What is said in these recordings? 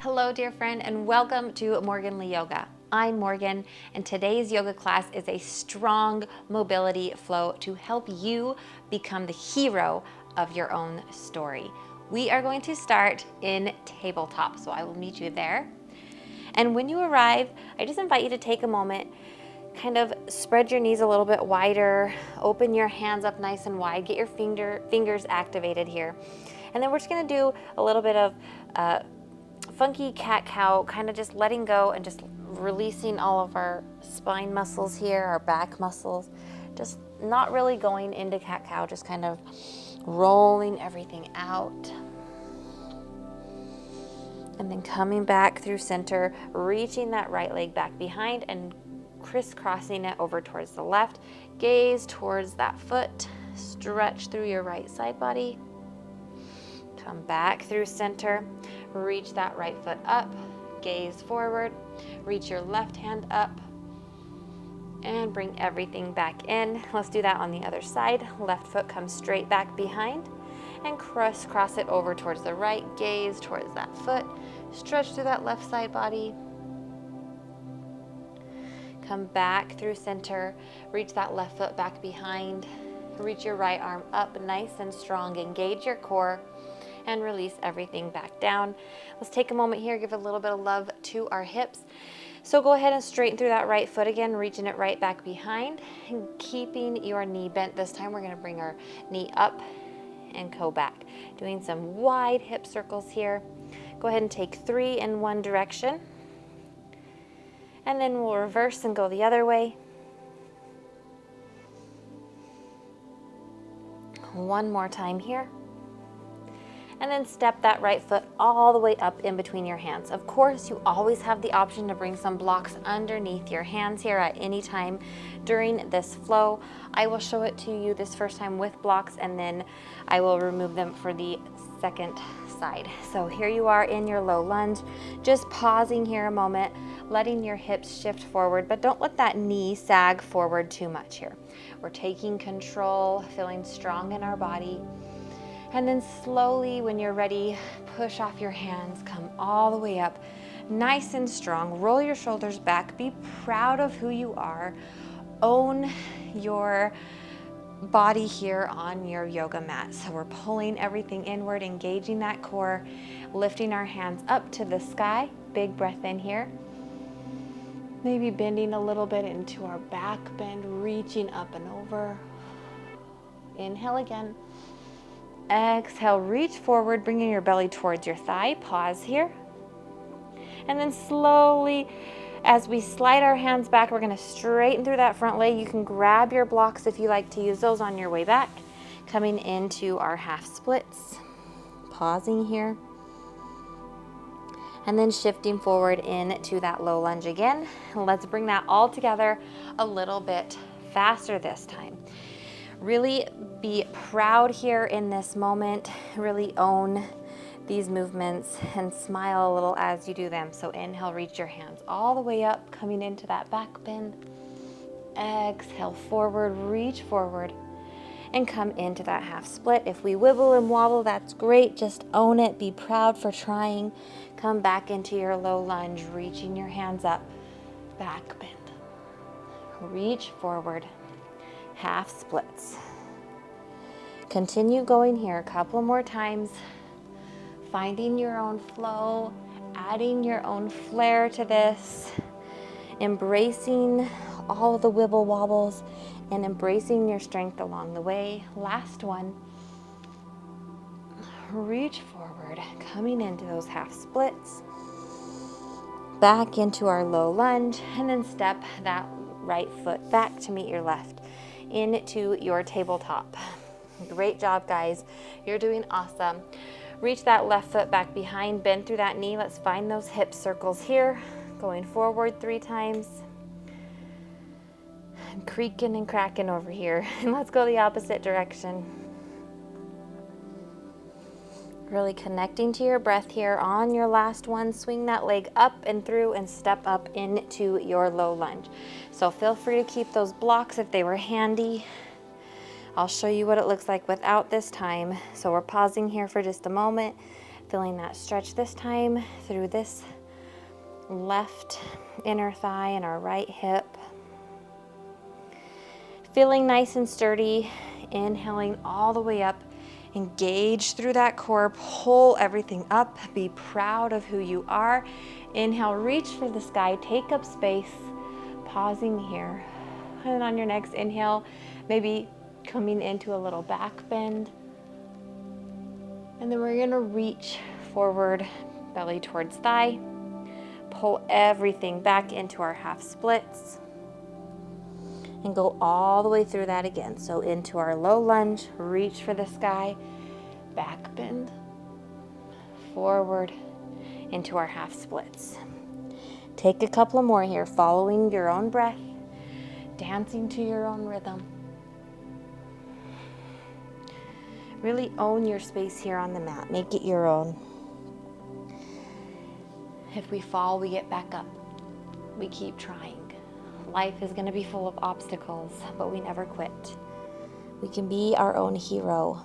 Hello, dear friend, and welcome to Morganlee Yoga. I'm Morgan, and today's yoga class is a strong mobility flow to help you become the hero of your own story. We are going to start in tabletop, so I will meet you there. And when you arrive, I just invite you to take a moment, kind of spread your knees a little bit wider, open your hands up nice and wide, get your fingers activated here. And then we're just gonna do a little bit of funky cat-cow, kind of just letting go and just releasing all of our spine muscles here, our back muscles, just not really going into cat-cow, just kind of rolling everything out. And then coming back through center, reaching that right leg back behind and crisscrossing it over towards the left. Gaze towards that foot, stretch through your right side body. Come back through center, reach that right foot up, gaze forward, reach your left hand up, and bring everything back in. Let's do that on the other side. Left foot comes straight back behind, and cross it over towards the right, gaze towards that foot, stretch through that left side body. Come back through center, reach that left foot back behind, reach your right arm up nice and strong, engage your core, and release everything back down. Let's take a moment here, give a little bit of love to our hips. So go ahead and straighten through that right foot again, reaching it right back behind, and keeping your knee bent. This time we're gonna bring our knee up and go back. Doing some wide hip circles here. Go ahead and take 3 in one direction. And then we'll reverse and go the other way. One more time here. And then step that right foot all the way up in between your hands. Of course, you always have the option to bring some blocks underneath your hands here at any time during this flow. I will show it to you this first time with blocks, and then I will remove them for the second side. So here you are in your low lunge, just pausing here a moment, letting your hips shift forward, but don't let that knee sag forward too much here. We're taking control, feeling strong in our body. And then slowly, when you're ready, push off your hands, come all the way up, nice and strong. Roll your shoulders back, be proud of who you are. Own your body here on your yoga mat. So we're pulling everything inward, engaging that core, lifting our hands up to the sky. Big breath in here. Maybe bending a little bit into our back bend, reaching up and over. Inhale again. Exhale, reach forward, bringing your belly towards your thigh. Pause here. And then slowly, as we slide our hands back, we're gonna straighten through that front leg. You can grab your blocks if you like to use those on your way back. Coming into our half splits. Pausing here. And then shifting forward into that low lunge again. Let's bring that all together a little bit faster this time. Really be proud here in this moment. Really own these movements and smile a little as you do them. So inhale, reach your hands all the way up, coming into that back bend. Exhale, forward, reach forward, and come into that half split. If we wibble and wobble, that's great. Just own it. Be proud for trying. Come back into your low lunge, reaching your hands up, back bend. Reach forward. Half splits. Continue going here a couple more times, finding your own flow, adding your own flair to this, embracing all of the wibble wobbles and embracing your strength along the way. Last one. Reach forward, coming into those half splits, back into our low lunge, and then step that right foot back to meet your left into your tabletop. Great job, guys. You're doing awesome. Reach that left foot back behind, bend through that knee. Let's find those hip circles here. Going forward 3 times. And creaking and cracking over here. And let's go the opposite direction. Really connecting to your breath here on your last one. Swing that leg up and through and step up into your low lunge. So feel free to keep those blocks if they were handy. I'll show you what it looks like without this time. So we're pausing here for just a moment. Feeling that stretch this time through this left inner thigh and our right hip. Feeling nice and sturdy, inhaling all the way up. Engage through that core, pull everything up, be proud of who you are. Inhale, reach for the sky, take up space, pausing here. And on your next inhale, maybe coming into a little back bend. And then we're gonna reach forward, belly towards thigh. Pull everything back into our half splits. And go all the way through that again. So into our low lunge, reach for the sky, back bend, forward, into our half splits. Take a couple more here, following your own breath, dancing to your own rhythm. Really own your space here on the mat, make it your own. If we fall, we get back up. We keep trying. Life is going to be full of obstacles, but we never quit. We can be our own hero.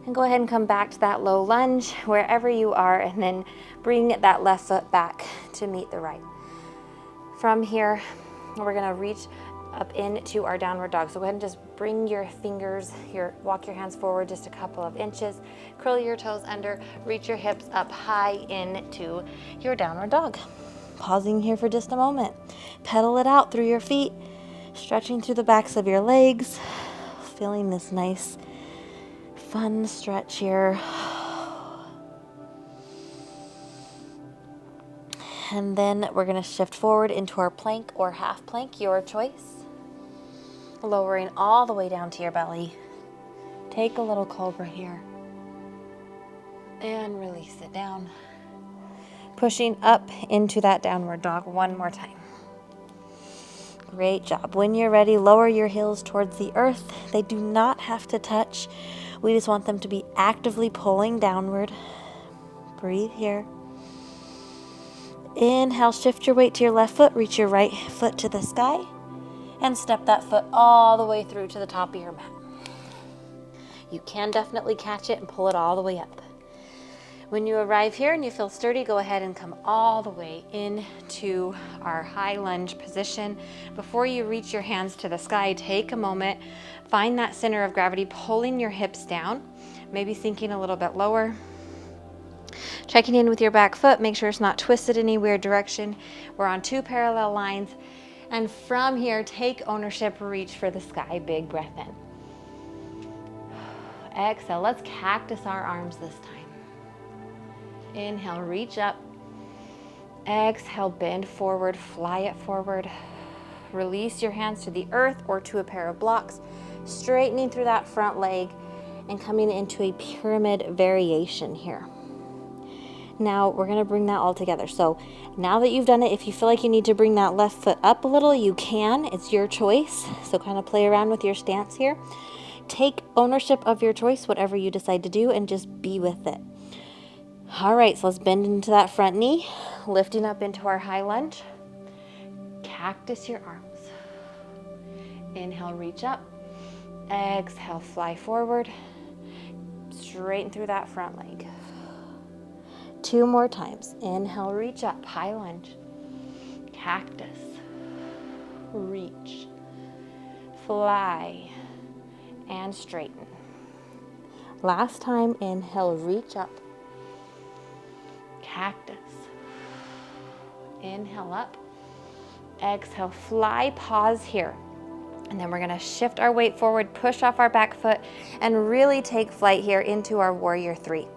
And go ahead and come back to that low lunge wherever you are, and then bring that left foot back to meet the right. From here, we're going to reach up into our downward dog. So go ahead and just bring your fingers, walk your hands forward just a couple of inches, curl your toes under, reach your hips up high into your downward dog. Pausing here for just a moment. Pedal it out through your feet, stretching through the backs of your legs, feeling this nice, fun stretch here. And then we're going to shift forward into our plank or half plank, your choice. Lowering all the way down to your belly. Take a little cobra here. And release it down. Pushing up into that downward dog one more time. Great job. When you're ready, lower your heels towards the earth. They do not have to touch. We just want them to be actively pulling downward. Breathe here. Inhale, shift your weight to your left foot, reach your right foot to the sky, and step that foot all the way through to the top of your mat. You can definitely catch it and pull it all the way up. When you arrive here and you feel sturdy, go ahead and come all the way into our high lunge position. Before you reach your hands to the sky, take a moment, find that center of gravity, pulling your hips down, maybe sinking a little bit lower. Checking in with your back foot, make sure it's not twisted any weird direction. We're on 2 parallel lines. And from here, take ownership, reach for the sky, big breath in. Exhale, let's cactus our arms this time. Inhale, reach up. Exhale, bend forward, fly it forward. Release your hands to the earth or to a pair of blocks, straightening through that front leg and coming into a pyramid variation here. Now we're going to bring that all together. So now that you've done it, if you feel like you need to bring that left foot up a little, you can. It's your choice. So kind of play around with your stance here. Take ownership of your choice, whatever you decide to do, and just be with it. All right, so let's bend into that front knee, lifting up into our high lunge. Cactus your arms. Inhale, reach up. Exhale, fly forward. Straighten through that front leg. 2 more times. Inhale, reach up, high lunge. Cactus. Reach. Fly. And straighten. Last time, inhale, reach up. Cactus. Inhale up. Exhale, fly, pause here. And then we're going to shift our weight forward, push off our back foot, and really take flight here into our warrior 3.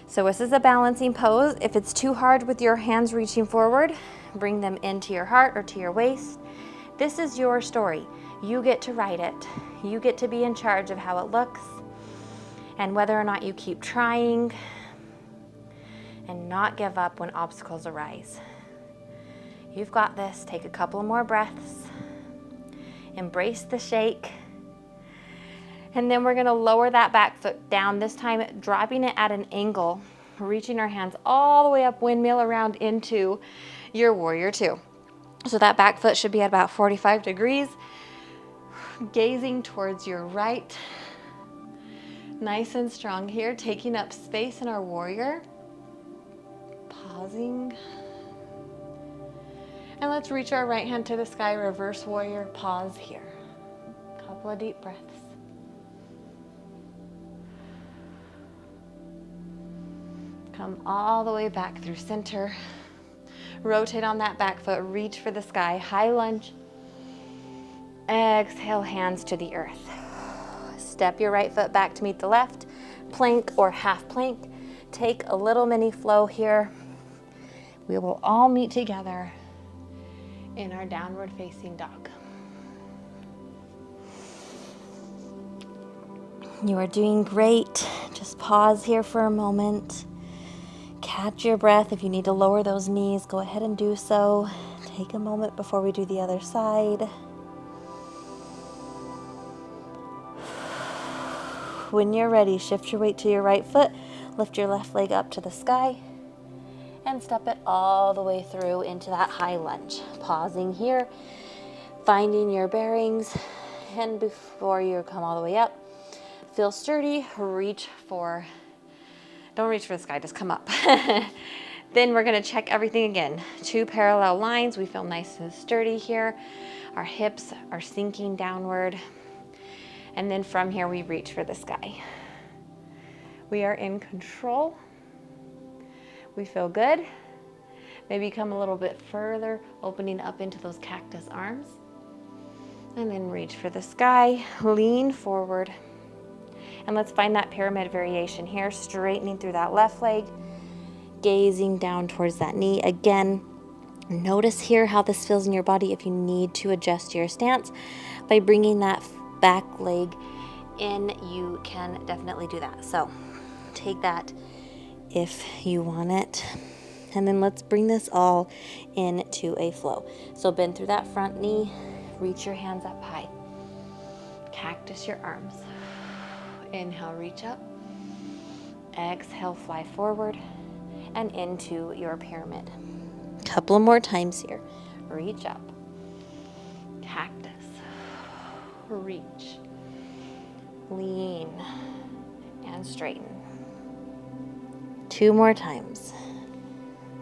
So this is a balancing pose. If it's too hard with your hands reaching forward, bring them into your heart or to your waist. This is your story. You get to write it. You get to be in charge of how it looks and whether or not you keep trying, and not give up when obstacles arise. You've got this. Take a couple more breaths. Embrace the shake. And then we're going to lower that back foot down, this time dropping it at an angle, reaching our hands all the way up, windmill around into your warrior 2. So that back foot should be at about 45 degrees, gazing towards your right. Nice and strong here, taking up space in our warrior. Pausing. And let's reach our right hand to the sky, reverse warrior, pause here. Couple of deep breaths. Come all the way back through center. Rotate on that back foot, reach for the sky, high lunge. Exhale, hands to the earth. Step your right foot back to meet the left, plank or half plank. Take a little mini flow here. We will all meet together in our downward facing dog. You are doing great. Just pause here for a moment. Catch your breath. If you need to lower those knees, go ahead and do so. Take a moment before we do the other side. When you're ready, shift your weight to your right foot, lift your left leg up to the sky, and step it all the way through into that high lunge. Pausing here, finding your bearings, and before you come all the way up, feel sturdy, don't reach for the sky, just come up. Then we're gonna check everything again. 2 parallel lines, we feel nice and sturdy here. Our hips are sinking downward. And then from here, we reach for the sky. We are in control. We feel good. Maybe come a little bit further, opening up into those cactus arms. And then reach for the sky, lean forward. And let's find that pyramid variation here, straightening through that left leg, gazing down towards that knee. Again, notice here how this feels in your body. If you need to adjust your stance by bringing that back leg in, you can definitely do that. So take that if you want it. And then let's bring this all into a flow. So bend through that front knee, reach your hands up high. Cactus your arms. Inhale, reach up. Exhale, fly forward and into your pyramid. Couple more times here. Reach up. Cactus. Reach. Lean and straighten. 2 more times.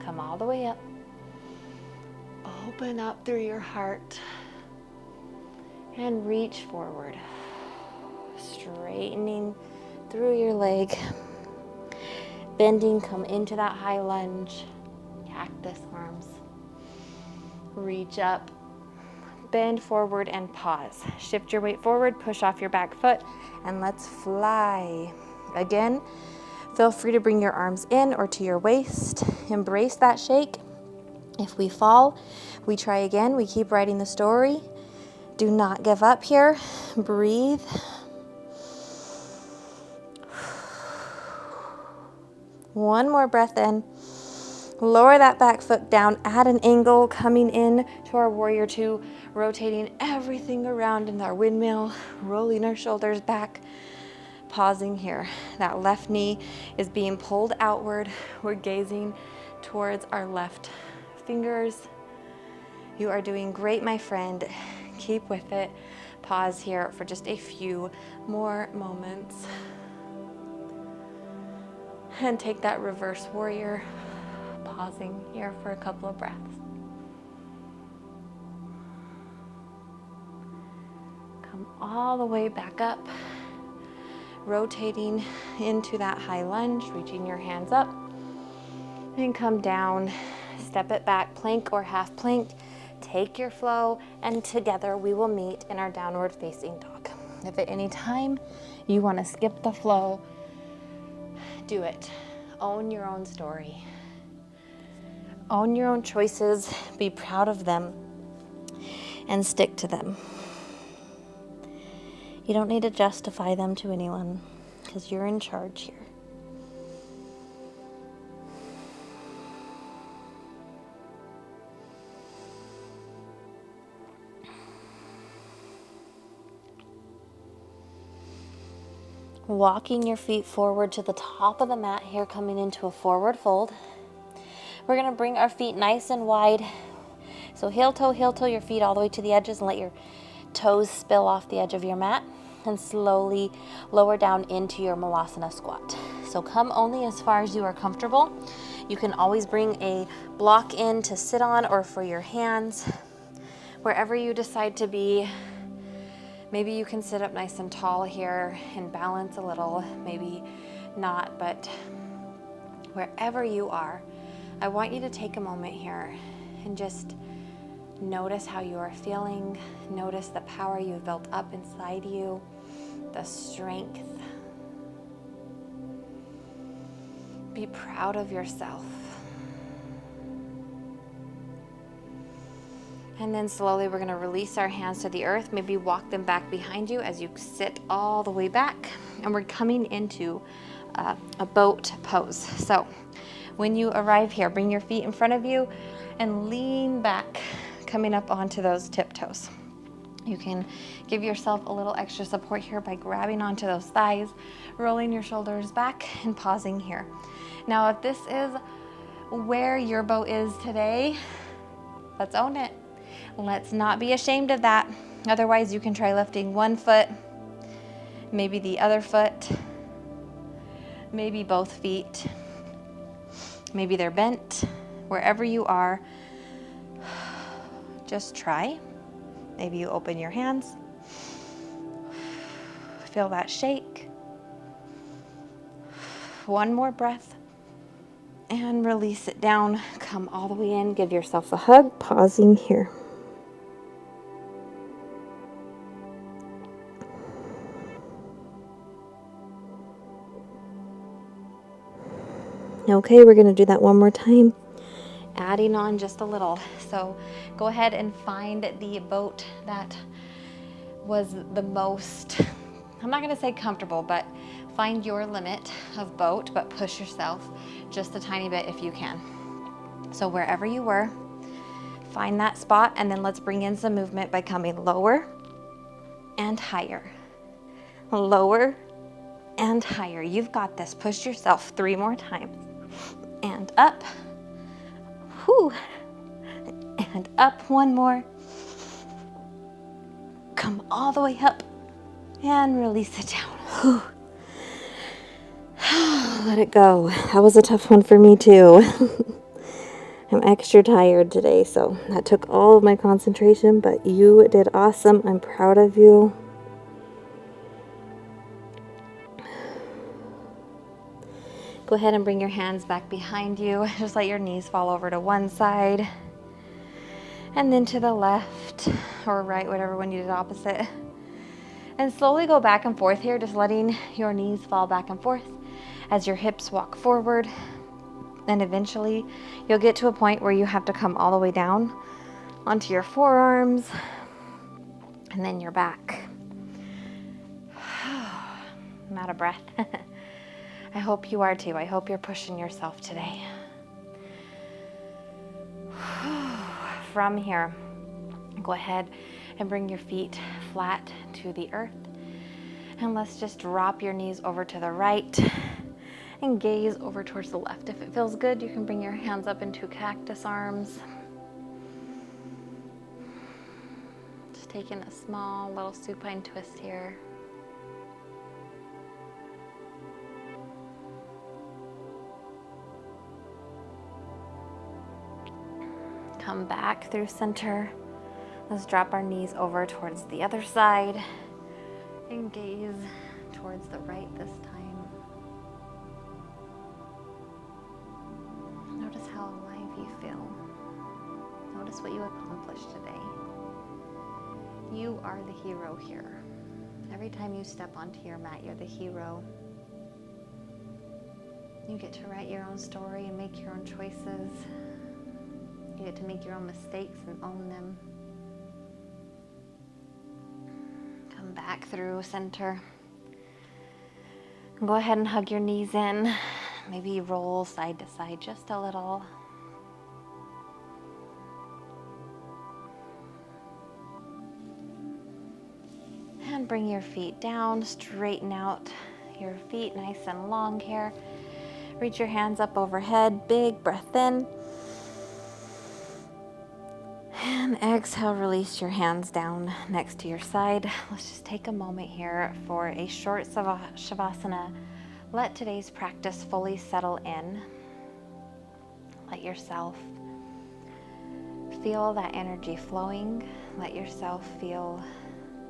Come all the way up. Open up through your heart and reach forward. Straightening through your leg. Bending, come into that high lunge. Cactus arms. Reach up. Bend forward and pause. Shift your weight forward, push off your back foot, and let's fly. Again, feel free to bring your arms in or to your waist. Embrace that shake. If we fall, we try again. We keep writing the story. Do not give up here. Breathe. One more breath in. Lower that back foot down, add an angle, coming in to our warrior 2, rotating everything around in our windmill, rolling our shoulders back, pausing here. That left knee is being pulled outward. We're gazing towards our left fingers. You are doing great, my friend. Keep with it. Pause here for just a few more moments. And take that reverse warrior. Pausing here for a couple of breaths. Come all the way back up, rotating into that high lunge, reaching your hands up, and come down, step it back, plank or half plank, take your flow, and together we will meet in our downward facing dog. If at any time you want to skip the flow, do it. Own your own story. Own your own choices, be proud of them, and stick to them. You don't need to justify them to anyone, because you're in charge here. Walking your feet forward to the top of the mat here, coming into a forward fold. We're gonna bring our feet nice and wide. So heel toe, your feet all the way to the edges, and let your toes spill off the edge of your mat. and slowly lower down into your Malasana squat. So come only as far as you are comfortable. You can always bring a block in to sit on or for your hands, wherever you decide to be. Maybe you can sit up nice and tall here and balance a little, maybe not, but wherever you are, I want you to take a moment here and just notice how you are feeling. Notice the power you've built up inside you, the strength. Be proud of yourself. And then slowly we're going to release our hands to the earth. Maybe walk them back behind you as you sit all the way back. And we're coming into a boat pose. So when you arrive here, bring your feet in front of you and lean back, coming up onto those tiptoes. You can give yourself a little extra support here by grabbing onto those thighs, rolling your shoulders back and pausing here. Now, if this is where your boat is today, let's own it. Let's not be ashamed of that. Otherwise, you can try lifting one foot, maybe the other foot, maybe both feet. Maybe they're bent. Wherever you are, just try. Maybe you open your hands. Feel that shake. One more breath. And release it down. Come all the way in. Give yourself a hug. Pausing here. Okay, we're going to do that one more time. Adding on just a little. So go ahead and find the boat that was the most, I'm not going to say comfortable, but find your limit of boat, but push yourself just a tiny bit if you can. So wherever you were, find that spot, and then let's bring in some movement by coming lower and higher. Lower and higher. You've got this. Push yourself 3 more times. And up. Whew. And up one more. Come all the way up and release it down. Whew. Let it go. That was a tough one for me too. I'm extra tired today, so that took all of my concentration, but you did awesome. I'm proud of you. Go ahead and bring your hands back behind you. Just let your knees fall over to one side and then to the left or right, whatever one you did opposite. And slowly go back and forth here, just letting your knees fall back and forth as your hips walk forward. And eventually you'll get to a point where you have to come all the way down onto your forearms and then your back. I'm out of breath. I hope you are too. I hope you're pushing yourself today. From here, go ahead and bring your feet flat to the earth. And let's just drop your knees over to the right and gaze over towards the left. If it feels good, you can bring your hands up into cactus arms. Just taking a small little supine twist here. Come back through center. Let's drop our knees over towards the other side and gaze towards the right this time. Notice how alive you feel. Notice what you accomplished today. You are the hero here. Every time you step onto your mat, you're the hero. You get to write your own story and make your own choices. You get to make your own mistakes and own them. Come back through center. And go ahead and hug your knees in. Maybe roll side to side just a little. And bring your feet down, straighten out your feet nice and long here. Reach your hands up overhead, big breath in. And exhale, release your hands down next to your side. Let's just take a moment here for a short Shavasana. Let today's practice fully settle in. Let yourself feel that energy flowing. Let yourself feel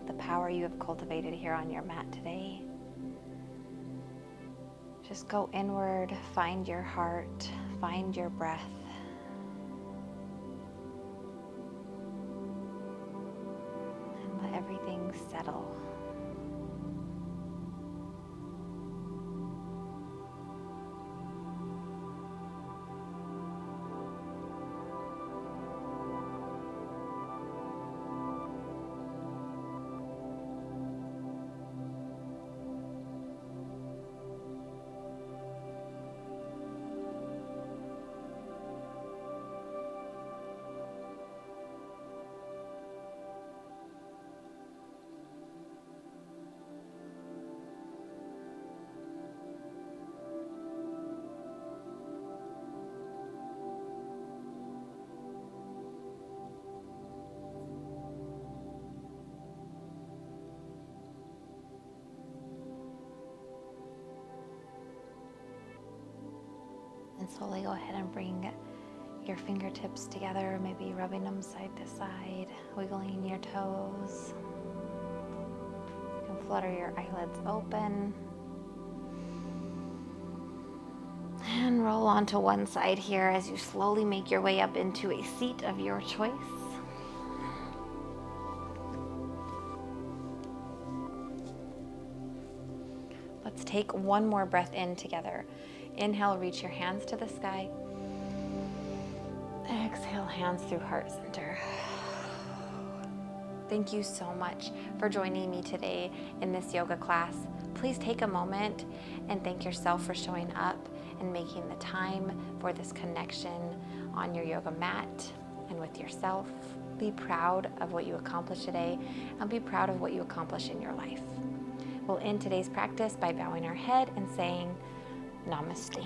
the power you have cultivated here on your mat today. Just go inward, find your heart, find your breath. And let everything settle. And slowly go ahead and bring your fingertips together, maybe rubbing them side to side, wiggling your toes. You can flutter your eyelids open. And roll onto one side here as you slowly make your way up into a seat of your choice. Let's take one more breath in together. Inhale, reach your hands to the sky. Exhale, hands through heart center. Thank you so much for joining me today in this yoga class. Please take a moment and thank yourself for showing up and making the time for this connection on your yoga mat and with yourself. Be proud of what you accomplished today and be proud of what you accomplish in your life. We'll end today's practice by bowing our head and saying Namaste.